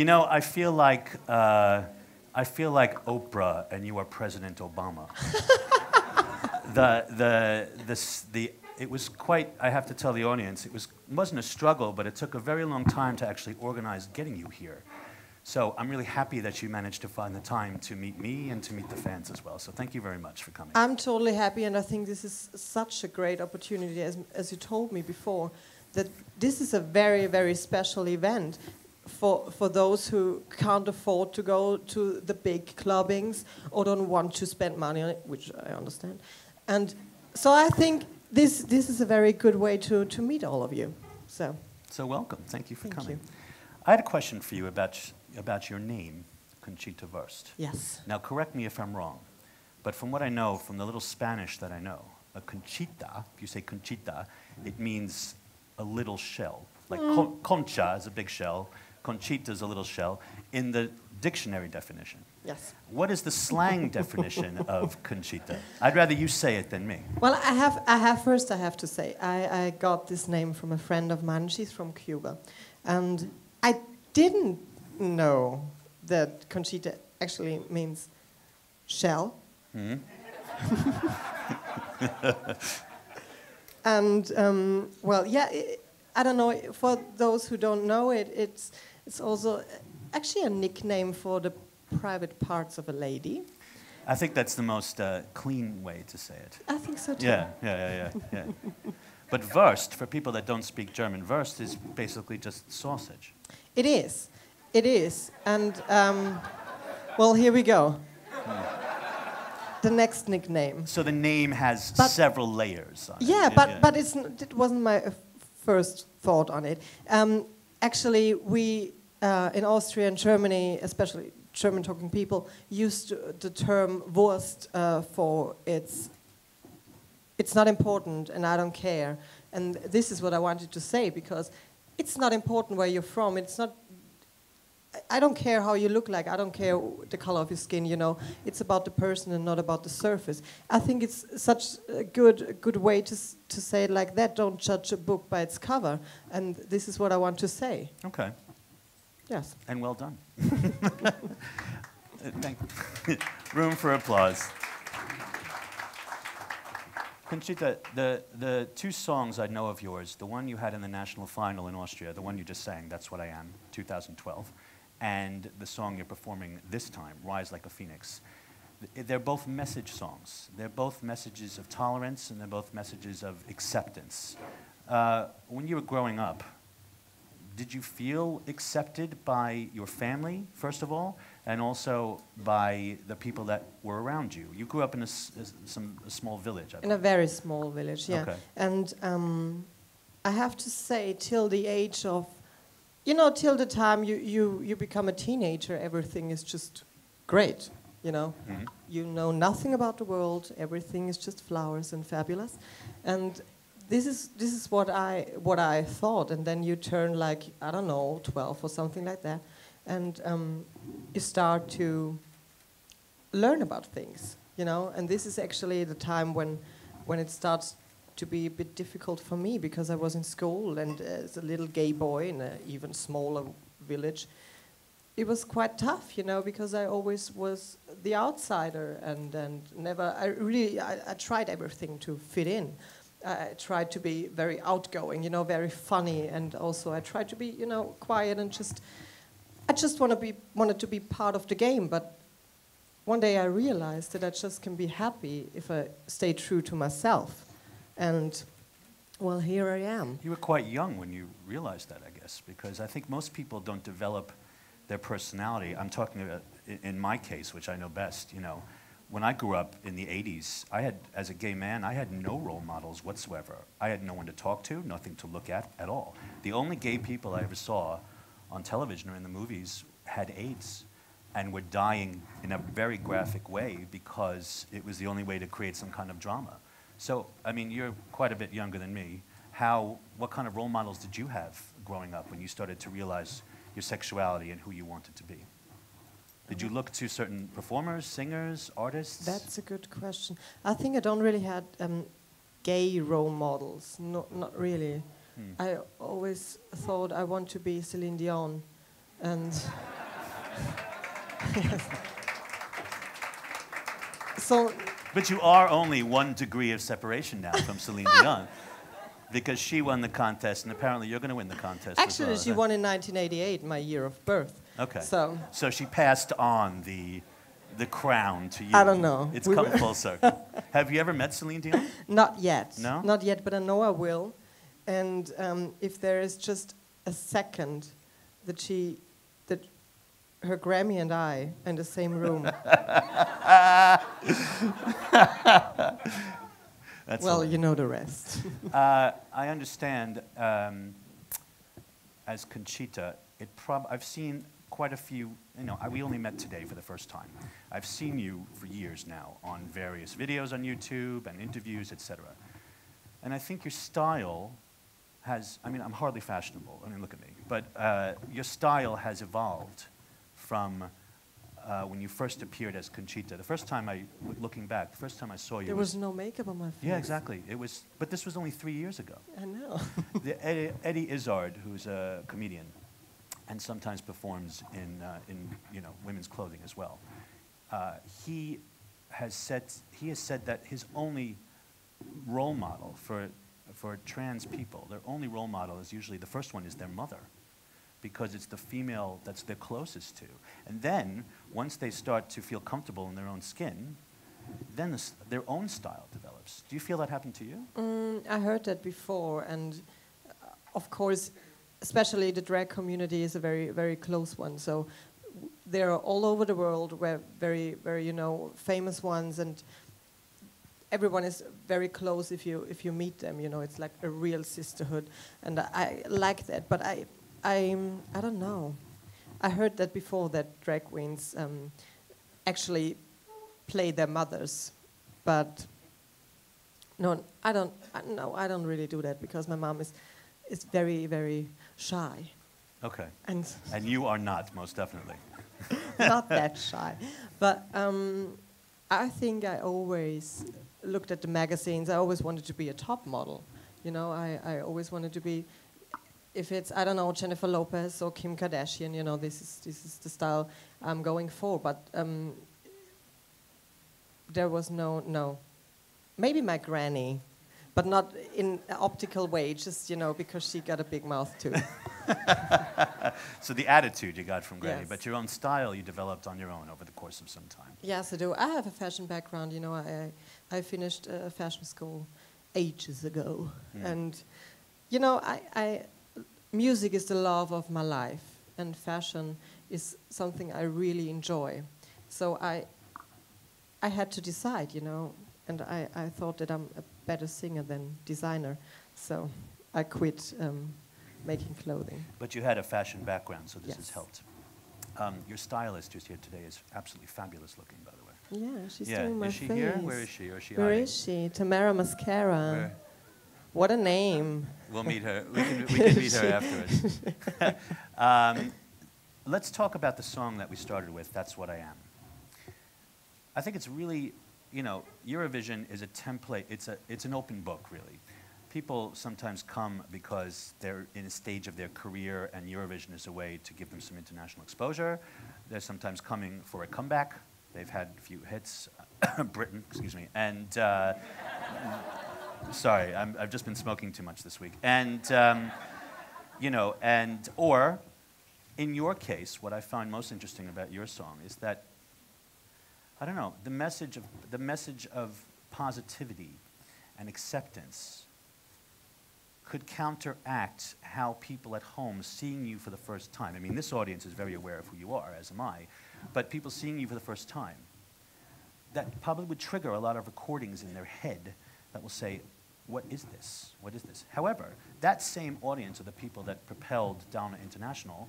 You know, I feel like Oprah and you are President Obama. It was quite, I have to tell the audience, it wasn't a struggle, but it took a very long time to actually organize getting you here. So I'm really happy that you managed to find the time to meet me and to meet the fans as well. So thank you very much for coming. I'm totally happy, and I think this is such a great opportunity, as you told me before, that this is a very, very special event for those who can't afford to go to the big clubbings or don't want to spend money on it, which I understand. And so I think this is a very good way to meet all of you. So welcome. Thank you for coming. You. I had a question for you about your name, Conchita Wurst. Yes. Now, correct me if I'm wrong, but from what I know, from the little Spanish that I know, a conchita, if you say conchita, it means a little shell. Like concha is a big shell, conchita is a little shell, in the dictionary definition. Yes. What is the slang definition of conchita? I'd rather you say it than me. Well, I have to say, I got this name from a friend of mine. She's from Cuba. And I didn't know that Conchita actually means shell. Mm-hmm. And, well, yeah, I don't know, for those who don't know it, it's also actually a nickname for the private parts of a lady. I think that's the most clean way to say it. I think so too. Yeah. But Wurst, for people that don't speak German, Wurst is basically just sausage. It is. And, well, here we go. The next nickname. So the name has several layers on it. But it wasn't my first thought on it. Actually, we in Austria and Germany, especially German-talking people, used the term Wurst for it's not important and I don't care. And this is what I wanted to say, because it's not important where you're from. It's not. I don't care how you look like. I don't care the color of your skin. You know, it's about the person and not about the surface. I think it's such a good way to say it like that. Don't judge a book by its cover. And this is what I want to say. Okay. Yes. And well done. Room for applause. Conchita, the two songs I know of yours, the one you had in the national final in Austria, the one you just sang, That's What I Am, 2012, and the song you're performing this time, Rise Like a Phoenix. They're both message songs. They're both messages of tolerance, and they're both messages of acceptance. When you were growing up, did you feel accepted by your family, first of all, and also by the people that were around you? You grew up in a small village, I believe. In a very small village, yeah. Okay. And I have to say, till the age of, till the time you become a teenager, everything is just great, Mm-hmm. You know nothing about the world, everything is just flowers and fabulous. And this is what I thought, and then you turn like, I don't know, 12 or something like that, and you start to learn about things, and this is actually the time when it starts to be a bit difficult for me, because I was in school, and as a little gay boy in an even smaller village, it was quite tough, because I always was the outsider, and never, I tried everything to fit in. I tried to be very outgoing, very funny, and also I tried to be, quiet and I just wanted to be part of the game. But one day I realized that I just can be happy if I stay true to myself. And, well, here I am. You were quite young when you realized that, I guess, because I think most people don't develop their personality. I'm talking about, in my case, which I know best, when I grew up in the 80s, as a gay man, I had no role models whatsoever. I had no one to talk to, nothing to look at all. The only gay people I ever saw on television or in the movies had AIDS and were dying in a very graphic way because it was the only way to create some kind of drama. So, I mean, you're quite a bit younger than me. What kind of role models did you have growing up when you started to realize your sexuality and who you wanted to be? Did you look to certain performers, singers, artists? That's a good question. I think I don't really had gay role models. Not really. I always thought I want to be Celine Dion, And yes. So, But you are only 1 degree of separation now from Celine Dion, because she won the contest, and apparently you're going to win the contest. actually, as well. she won in 1988, my year of birth. Okay. So she passed on the crown to you. I don't know. It's come full circle. Have you ever met Celine Dion? not yet. No? Not yet, but I know I will. And if there is just a second that her Grammy and I in the same room. That's well, hilarious. you know the rest. I understand. As Conchita, I've seen quite a few. We only met today for the first time. I've seen you for years now on various videos on YouTube and interviews, etc. And I think your style has. I'm hardly fashionable. Look at me. But your style has evolved from when you first appeared as Conchita. The first time looking back, the first time I saw you, there was no makeup on my face. Yeah, exactly. But this was only 3 years ago. I know. Eddie Izzard, who's a comedian, and sometimes performs in women's clothing as well. He has said that his only role model for trans people, their only role model is usually the first one is their mother, because it's the female that's they're closest to. And then, once they start to feel comfortable in their own skin, then their own style develops. Do you feel that happened to you? I heard that before, and of course, especially the drag community is a very, very close one. So they're all over the world, where very, very, famous ones, and everyone is very close if you meet them. It's like a real sisterhood, and I like that. But I don't know. I heard that before, that drag queens actually play their mothers, but no, I don't really do that, because my mom is very, very shy. Okay. And you are not, most definitely. not that shy, but I think I always looked at the magazines. I always wanted to be a top model. I always wanted to be. If it's, I don't know, Jennifer Lopez or Kim Kardashian, this is the style I'm going for. But there was no. Maybe my granny, but not in an optical way, just, because she got a big mouth too. So the attitude you got from Granny, Yes. but your own style you developed on your own over the course of some time. Yes, I do. I have a fashion background. I finished fashion school ages ago. And, music is the love of my life, and fashion is something I really enjoy. So I had to decide, and I thought that I'm a better singer than designer. So I quit making clothing. But you had a fashion background, so this Yes. has helped. Your stylist who's here today is absolutely fabulous looking, by the way. Yeah, she's doing my Is she face. here? Where is she? Or is she Where hiding? is she? Tamara Mascara. Where? What a name. We'll meet her. We can meet her afterwards. Let's talk about the song that we started with, That's What I Am. I think it's really, Eurovision is a template. It's an open book, really. People sometimes come because they're in a stage of their career, and Eurovision is a way to give them some international exposure. They're sometimes coming for a comeback. They've had a few hits, Britain, excuse me, and sorry, I've just been smoking too much this week. And, or in your case, what I find most interesting about your song is that, I don't know, the message of positivity and acceptance could counteract how people at home seeing you for the first time. I mean, this audience is very aware of who you are, as am I, but people seeing you for the first time, that probably would trigger a lot of recordings in their head that will say, what is this? What is this? However, that same audience are the people that propelled Downer International,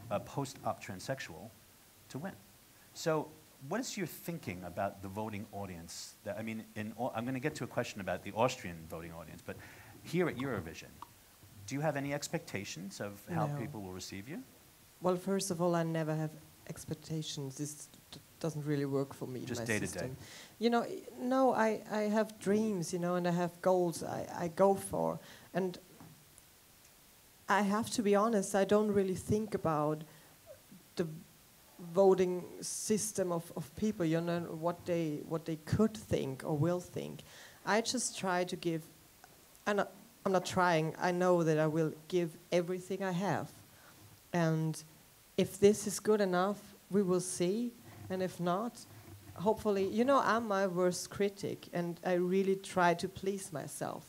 a post-op transsexual, to win. So what is your thinking about the voting audience? I'm going to get to a question about the Austrian voting audience, but here at Eurovision, do you have any expectations of how No. people will receive you? Well, first of all, I never have expectations. This doesn't really work for me. Just my day to system. day. No, I have dreams, and I have goals I go for. And I have to be honest, I don't really think about the voting system of people, you know, what they could think or will think. I just try to give, and I'm not trying, I know that I will give everything I have. And if this is good enough, we will see. And if not, hopefully, you know, I'm my worst critic, and I really try to please myself.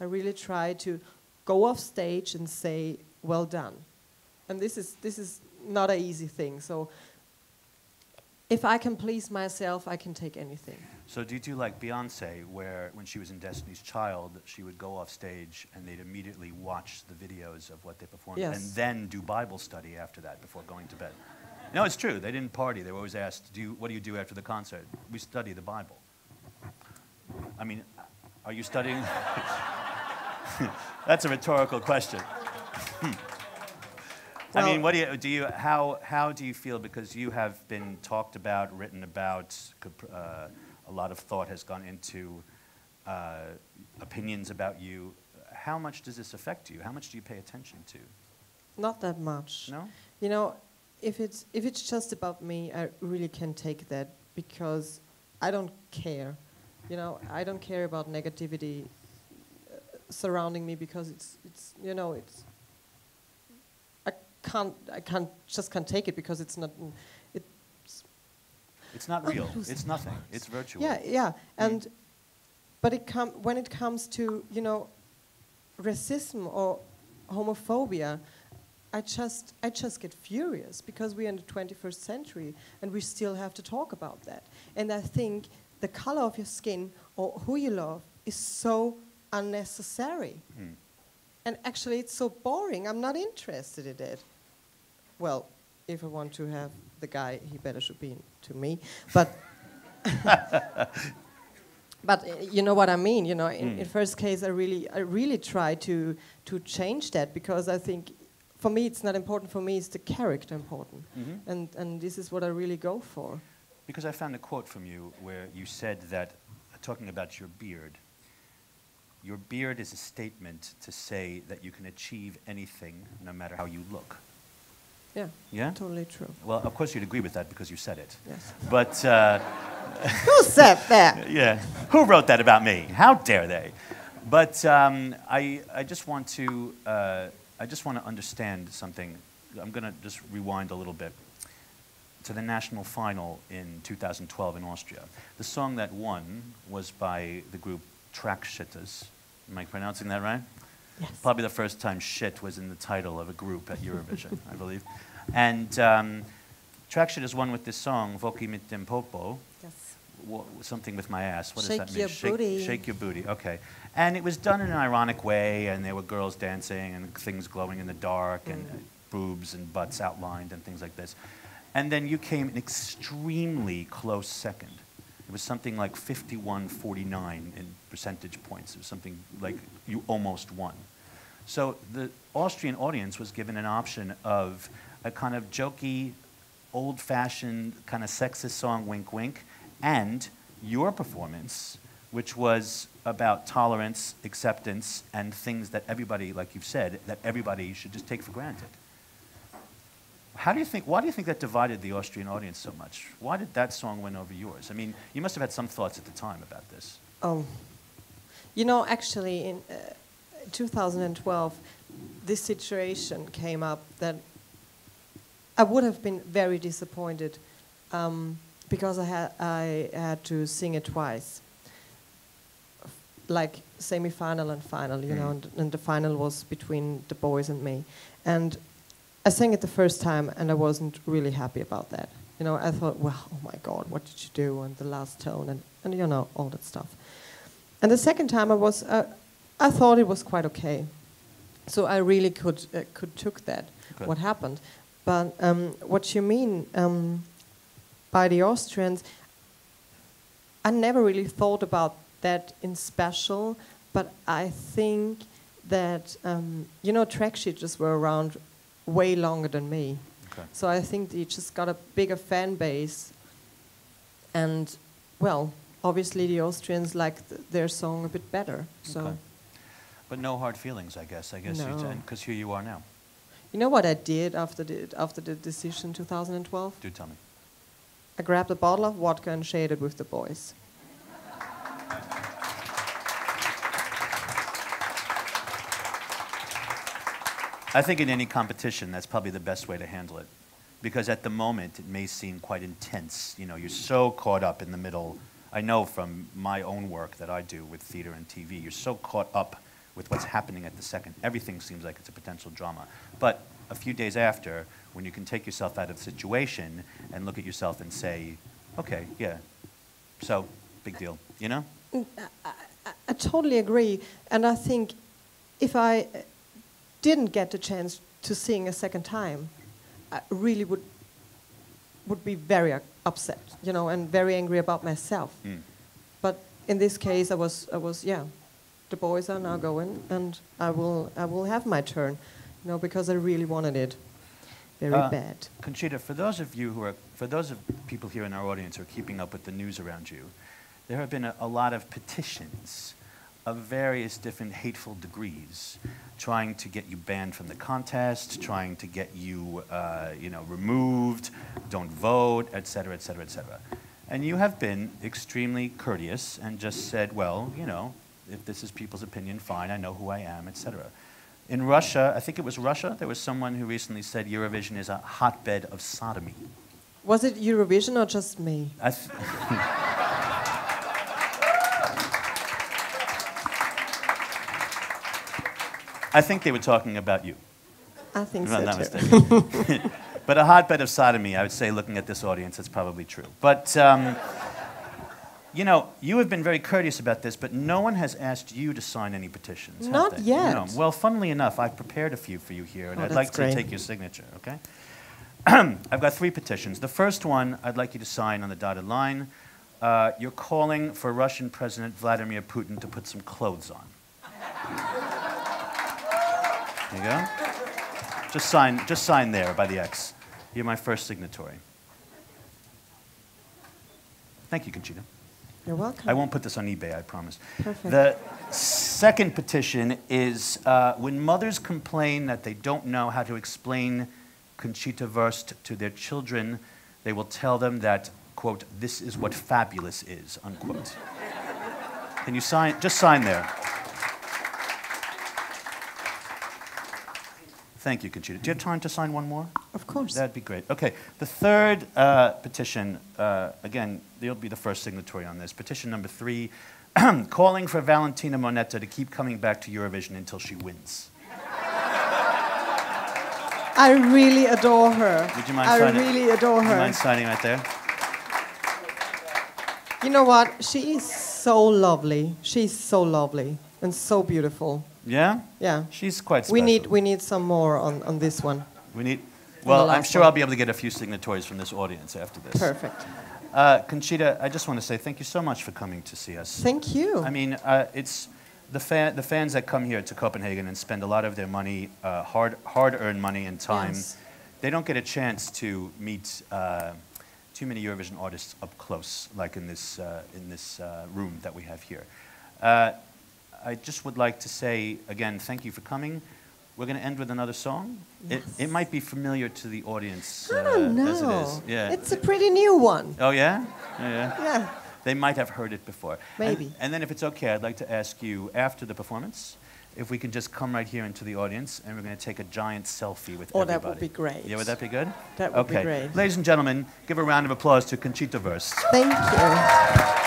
I really try to go off stage and say, well done. And this is not an easy thing. So if I can please myself, I can take anything. So do you do like Beyonce, where when she was in Destiny's Child, she would go off stage and they'd immediately watch the videos of what they performed, Yes. and then do Bible study after that before going to bed? No, it's true. They didn't party. They were always asked, what do you do after the concert? We study the Bible. I mean, are you studying? That's a rhetorical question. Well, I mean, what how do you feel, because you have been talked about, written about, a lot of thought has gone into opinions about you. How much does this affect you? How much do you pay attention to? Not that much. No? You know, if it's just about me, I really can take that, because I don't care. You know, I don't care about negativity surrounding me, because it's you know, it's I can't take it, because it's not It's not real. It's nothing. It's virtual. Yeah. And but when it comes to, you know, racism or homophobia, I just get furious, because we're in the 21st century and we still have to talk about that. And I think the color of your skin or who you love is so unnecessary. And actually it's so boring. I'm not interested in it. Well, if I want to have the guy, he better should be to me. But but you know what I mean. You know, in first case, I really try to change that, because I think for me it's not important. For me, it's the character important, and this is what I really go for. Because I found a quote from you where you said that, talking about your beard is a statement to say that you can achieve anything no matter how you look. Yeah. Yeah? Totally true. Well, of course you'd agree with that because you said it. Yes. But who said that? Yeah. Who wrote that about me? How dare they? But I just want to understand something. I'm going to just rewind a little bit to the national final in 2012 in Austria. The song that won was by the group Trakshitas. Am I pronouncing that right? Yes. Probably the first time shit was in the title of a group at Eurovision, I believe. And Trakshitas won with this song, Voki mit dem Popo. Yes. Something with my ass. What Shake does that mean? your booty. Shake your booty, okay. And it was done in an ironic way, and there were girls dancing and things glowing in the dark, and boobs and butts outlined and things like this. And then you came an extremely close second. It was something like 51-49 in percentage points. It was something like you almost won. So the Austrian audience was given an option of a kind of jokey, old-fashioned, kind of sexist song, Wink Wink, and your performance, which was about tolerance, acceptance, and things that everybody, like you've said, that everybody should just take for granted. Why do you think that divided the Austrian audience so much? Why did that song win over yours? I mean, you must have had some thoughts at the time about this. You know, actually, in 2012, this situation came up that I would have been very disappointed because I had to sing it twice, like semi-final and final, you know, and the final was between the boys and me. And I sang it the first time, and I wasn't really happy about that. You know, I thought, well, oh my God, what did you do? And the last tone, and you know, all that stuff. And the second time, I thought it was quite okay. So I really could took that, okay. What happened. But what you mean by the Austrians, I never really thought about that in special, but I think that, you know, Trakshitas were around way longer than me. Okay. So I think they just got a bigger fan base. And, well, obviously the Austrians liked their song a bit better. So. Okay. But no hard feelings, I guess. No. Because here you are now. You know what I did after the decision 2012? Do tell me. I grabbed a bottle of vodka and shared it with the boys. I think in any competition, that's probably the best way to handle it. Because at the moment, it may seem quite intense. You know, you're so caught up in the middle. I know from my own work that I do with theater and TV, you're so caught up with what's happening at the second. Everything seems like it's a potential drama. But a few days after, when you can take yourself out of the situation and look at yourself and say, okay, yeah, so, big deal, you know? I totally agree. And I think if I didn't get the chance to sing a second time, I really would be very upset, you know, and very angry about myself. But in this case, I was, yeah, the boys are now going, and I will have my turn, you know, because I really wanted it very bad. Conchita, for those of people here in our audience who are keeping up with the news around you, there have been a lot of petitions of various different hateful degrees, trying to get you banned from the contest, trying to get you, you know, removed, don't vote, et cetera, et cetera, et cetera. And you have been extremely courteous and just said, well, you know, if this is people's opinion, fine, I know who I am, et cetera. In Russia, I think it was Russia, there was someone who recently said Eurovision is a hotbed of sodomy. Was it Eurovision or just me? I think they were talking about you. I think If I'm not so mistaken. But a hotbed of sodomy, I would say, looking at this audience, it's probably true. But, you know, you have been very courteous about this, but no one has asked you to sign any petitions, have Not they? yet. You know, well, funnily enough, I've prepared a few for you here, and I'd like to take your signature, okay? I've got 3 petitions. The first one, I'd like you to sign on the dotted line. You're calling for Russian President Vladimir Putin to put some clothes on. There you go. Just sign there by the X. You're my first signatory. Thank you, Conchita. You're welcome. I won't put this on eBay, I promise. Perfect. The second petition is when mothers complain that they don't know how to explain Conchita Wurst to their children, they will tell them that, quote, this is what fabulous is, unquote. Can you sign? Just sign there. Thank you, Conchita. Do you have time to sign one more? Of course. That'd be great. Okay, the third petition, again, you'll be the first signatory on this. Petition number 3, calling for Valentina Monetta to keep coming back to Eurovision until she wins. I really adore her. Would you mind signing? I really adore her. Would you mind signing right there? You know what? She is so lovely. She's so lovely and so beautiful. Yeah? Yeah. She's quite special. We need some more on this one. We need, well, I'm sure I'll be able to get a few signatories from this audience after this. Perfect. Conchita, I just want to say thank you so much for coming to see us. Thank you. I mean, it's the fans that come here to Copenhagen and spend a lot of their money, hard-earned money and time, Yes. they don't get a chance to meet too many Eurovision artists up close, like in this room that we have here. I just would like to say, again, thank you for coming. We're going to end with another song. Yes. It might be familiar to the audience I don't know. as it is. Yeah. It's a pretty new one. Oh, yeah? Yeah. Yeah. They might have heard it before. Maybe. And then if it's okay, I'd like to ask you, after the performance, if we can just come right here into the audience, and we're going to take a giant selfie with everybody. That would be great. Yeah, would that be good? That would be great. Ladies and gentlemen, give a round of applause to Conchita Wurst. Thank you.